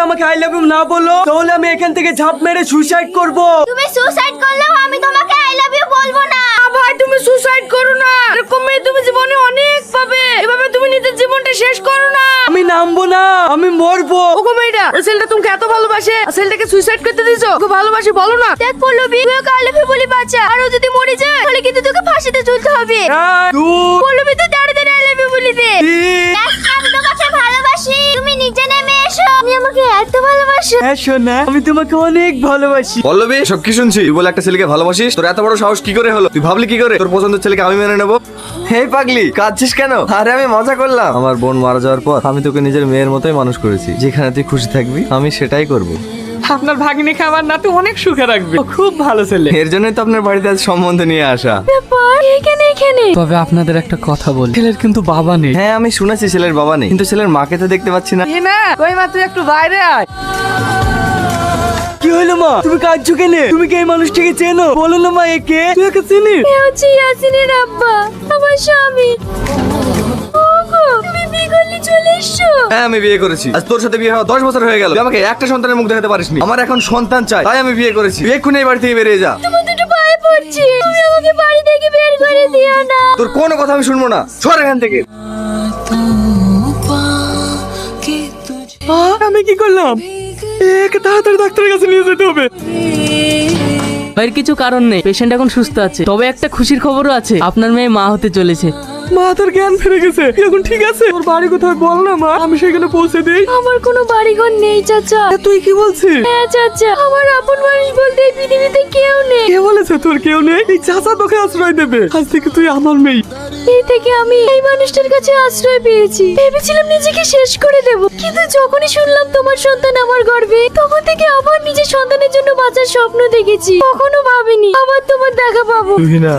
আমাকে I love you না বলো তাহলে আমি এখান থেকে ঝাঁপ মেরে সুইসাইড করব। তুমি সুসাইড করলেও আমি তোমাকে আই লাভ ইউ বলবো না। ভাই তুমি সুসাইড করো না, এরকম মেয়ে তুমি জীবনে অনেক পাবে, এভাবে তুমি নিজের জীবনটা শেষ করো না। আমি নামবো না, আমি মরবো। ওগো মেয়েটা, ওই ছেলেটা তোমাকে এত ভালোবাসে, আর ছেলেটাকে সুইসাইড করতে দিছো? ওকে ভালোবাসি বলো না। দেখ পল্লবী, তুই ওকে আই লাভ ইউ বলি বাচ্চা, আর ও যদি মরে যায় তাহলে কিন্তু তোকে ফাঁসিতে ঝুলতে হবে। পল্লবী তুই তাড়াতাড়ি আই লাভ ইউ বলি দে। দেখ, আমি তোমাকে ভালোবাসি, তুমি নিচে নেমে এসো। তুমি আমাকে এত ভালোবাসো। হ্যাঁ সোনা, আমি তোমাকে অনেক ভালোবাসি। পল্লবী, সব কি শুনছি? তুই বলে একটা ছেলেকে ভালোবাসিস? তোর এত বড় সাহস কি করে হলো? তুই ভাবলি কি করে তোর পছন্দের ছেলেকে আমি মেনে নেবো? হে পাগলি, কাঁদছিস কেন? আরে আমি মজা করলাম। আমার বোন মারা যাওয়ার পর আমি তোকে নিজের মেয়ের মতোই মানুষ করেছি। যেখানে তুই খুশি থাকবি আমি সেটাই করব। আপনার ভাগ্নিকে আমার নাতু অনেক সুখে রাখবে, ও খুব ভালো ছেলে। এর জন্যই তো আপনার বাড়িতে আজ সম্বন্ধ নিয়ে আসা। ব্যাপার এখানে তবে আপনাদের একটা কথা বলি, ছেলের কিন্তু বাবা নেই। হ্যাঁ আমি শুনেছি ছেলের বাবা নেই, কিন্তু ছেলের মাকে তো দেখতে পাচ্ছি না। না ওই মাত্র একটু বাইরে আয়। কি হলো মা, তুমি কাঁদছো কেন? তুমি কি এই মানুষটাকে চেনো? বলো না মা, একে তুই একে চিনিস? এ হচ্ছে ইয়াসিনের আব্বা, আমার স্বামী। ওগো, তুমি বিয়ে করলে চলে এসো। হ্যাঁ আমি বিয়ে করেছি, আজ তোর সাথে বিয়ে হওয়া 10 বছর হয়ে গেল। তুই আমাকে একটা সন্তানের মুখ দেখাতে পারিসনি। আমার এখন সন্তান চাই, তাই আমি বিয়ে করেছি। তুই এক্ষুনি এই বাড়ি থেকে বেরিয়ে যা। তোমার দুটো পায়ে পড়ছি, তুমি আমাকে বাড়ি থেকে বের করে দিও না। তোর কোনো কথা আমি শুনবো না, সর এখান থেকে। আমি কি করলাম? একে তাড়াতাড়ি ডাক্তারের কাছে নিয়ে যেতে হবে। এর কিছু কারণ নেই, পেশেন্ট এখন সুস্থ আছে। তবে একটা খুশির খবরও আছে, আপনার মেয়ে মা হতে চলেছে। মা তোর জ্ঞান ফিরে গেছে, এখন ঠিক আছে? তোর বাড়ি কোথায় বল না মা, আমি সেখানে পৌঁছে দিই। আমার কোনো বাড়িঘর নেই চাচা। তুই কি বলছিস? হ্যাঁ চাচা, আমার আপন মানুষ বলতে এই পৃথিবীতে কেউ নেই। কে বলেছে তোর কেউ নেই? এই চাচা তোকে আশ্রয় দেবে। আজ থেকে তুই আমার মেয়ে। এই থেকে আমি এই মানুষটার কাছে আশ্রয় পেয়েছি। ভেবেছিলাম নিজেকে শেষ করে দেব, কিন্তু যখনই শুনলাম তোমার সন্তান আমার গর্ভে, তখন থেকে আবার নিজের সন্তানের জন্য বাঁচার স্বপ্ন দেখেছি। কখনো ভাবিনি আবার তোমার দেখা পাবো।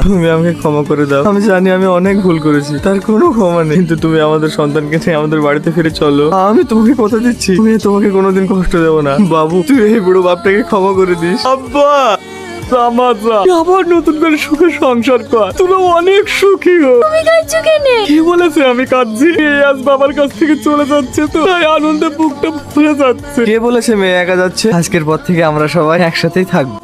তুমি আমাকে ক্ষমা করে দাও। আমি জানি আমি অনেক ভুল করেছি, তার কোনো ক্ষমা নেই। কিন্তু তুমি আমাদের সন্তানকে নিয়ে আমাদের বাড়িতে ফিরে চলো। আমি তোমাকে কথা দিচ্ছি, আমি তোমাকে কোনোদিন কষ্ট দেবো না। বাবু, তুই এই বুড়ো বাপটাকে ক্ষমা করে দিস। আব্বা, আবার নতুন করে সুখে সংসার কর, তুমি অনেক সুখী হো। তুমি কাঁদছো কেন? কি বলেছে আমি কাঁদছি? আজ বাবার কাছ থেকে চলে যাচ্ছে তো তাই আনন্দে বুকটা ভরে যাচ্ছে। কে বলেছে মেয়ে একা যাচ্ছে? আজকের পর থেকে আমরা সবাই একসাথেই থাকবো।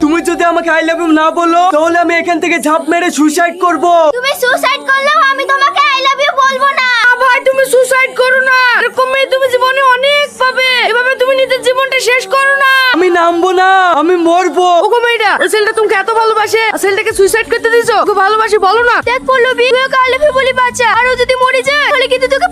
তুমি যদি আমাকে আই লাভ ইউ না বলো তাহলে আমি এখান থেকে ঝাঁপ মেরে সুইসাইড করব। তুমি সুসাইড করলেও আমি তোমাকে আই লাভ ইউ বলবো না। ভাই তুমি সুসাইড করো না, এরকম মেয়ে তুমি জীবনে অনেক পাবে, এভাবে তুমি নিজের জীবনটা শেষ করো না। আমি নামবো না, আমি মরবো। ওগো মেয়েটা, ওই ছেলেটা তোমাকে এত ভালোবাসে, আর ছেলেটাকে সুইসাইড করতে দিছো? ওকে ভালোবাসি বলো না। দেখ পল্লবী, তুই ওকে আই লাভ ইউ বলি বাচ্চা, আর ও যদি মরে যায় তাহলে কিন্তু তোকে